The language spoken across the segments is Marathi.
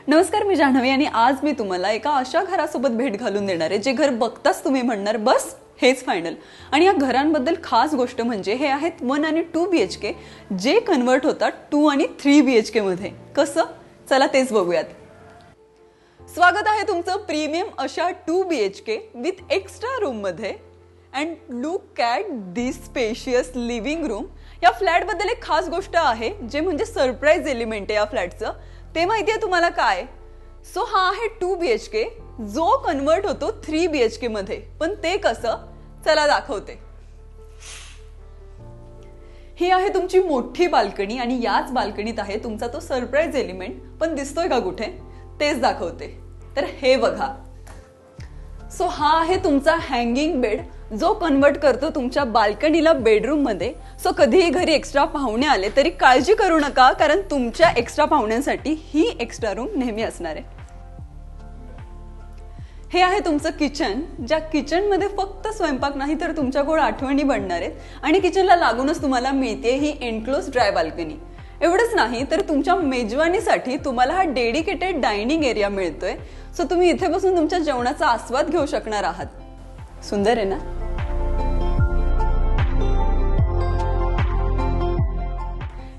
नमस्कार, मी जान्हवी आणि आज मी तुम्हाला एका अशा घरासोबत भेट घालून देणार आहे जे घर बघताच तुम्ही म्हणणार बस हेच फायनल. आणि या घरांबद्दल खास गोष्ट म्हणजे हे आहेत 1 आणि 2 BHK जे कन्वर्ट होतात 2 आणि 3 BHK मध्ये. कसं? चला तेच बघूयात. स्वागत आहे तुमचं प्रीमियम अशा 2 BHK विथ एक्स्ट्रा रूम मध्ये. And look at this spacious living room. या फ्लॅट बद्दल एक खास गोष्ट आहे जे म्हणजे सरप्राईज एलिमेंट आहे या फ्लॅटचं. ते माहितीये तुम्हाला काय? सो हा आहे 2 BHK जो कन्वर्ट होतो 3 BHK मध्ये. पण ते कसं? चला दाखवते. ही आहे तुमची मोठी बाल्कनी आणि याच बाल्कनीत आहे तुमचा तो सरप्राईज एलिमेंट. पण दिसतोय का कुठे? तेच दाखवते. तर हे बघा. सो हा आहे तुमचा हँगिंग बेड जो कन्वर्ट करतो तुमच्या बाल्कनीला बेडरूम मध्ये. सो कधीही घरी एक्स्ट्रा पाहुणे आले तरी काळजी करू नका, कारण तुमच्या एक्स्ट्रा पाहुण्यांसाठी ही एक्स्ट्रा रूम नेहमी असणार आहे. हे आहे तुमचं किचन, ज्या किचन मध्ये फक्त स्वयंपाक नाही तर तुमच्या गोड आठवणी बनणार आहेत. आणि किचनला लागूनच तुम्हाला मिळते ही एनक्लोज ड्राय बाल्कनी. एवढंच नाही तर तुमच्या मेजवानीसाठी तुम्हाला हा डेडिकेटेड डायनिंग एरिया मिळतोय. सो तुम्ही इथे बसून तुमच्या जेवणाचा आस्वाद घेऊ शकणार आहात. सुंदर आहे ना?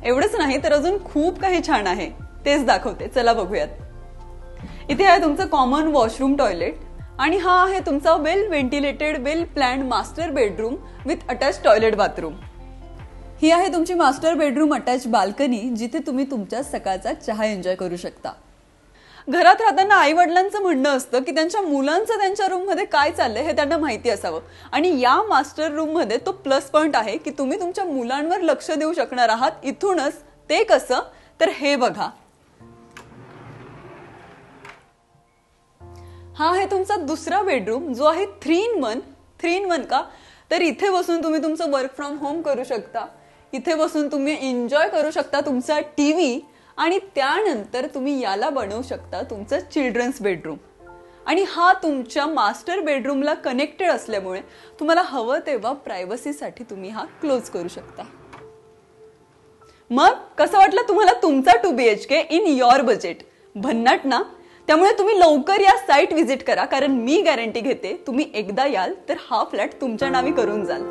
एवढंच नाही तर अजून खूप काही छान आहे. तेच दाखवते. चला बघूयात. इथे आहे तुमचं कॉमन वॉशरूम टॉयलेट आणि हा आहे तुमचा well ventilated well planned master bedroom with attach toilet bathroom. ही आहे तुमची मास्टर बेडरूम अटॅच बाल्कनी जिथे तुम्ही तुमच्या सकाळचा चहा एन्जॉय करू शकता. घरात राहताना आई वडिलांचं म्हणणं असतं की त्यांच्या मुलांचं त्यांच्या रूम मध्ये काय चाललंय हे त्यांना माहिती असावं. आणि या मास्टर रूम मध्ये तो प्लस पॉइंट आहे की तुम्ही तुमच्या मुलांवर लक्ष देऊ शकणार आहात. इथूनच ते कसं? तर हे बघा. हा आहे तुमचा दुसरा बेडरूम जो आहे 3 in 1 का? तर इथे बसून तुम्ही तुमचं वर्क फ्रॉम होम करू शकता. इथे बसून तुम्ही एन्जॉय करू शकता तुमचा टीव्ही आणि त्यानंतर तुम्ही याला बनवू शकता तुमचं चिल्ड्रन्स बेडरूम. आणि हा तुमच्या मास्टर बेडरूमला कनेक्टेड असल्यामुळे तुम्हाला हवं तेव्हा प्रायव्हसीसाठी तुम्ही हा क्लोज करू शकता. मग कसं वाटलं तुम्हाला तुमचा 2 BHK इन युअर बजेट? भन्नाट ना? त्यामुळे तुम्ही लवकर या साईट व्हिजिट करा, कारण मी गॅरंटी घेते तुम्ही एकदा याल तर हा फ्लॅट तुमच्या नावी करून जाल.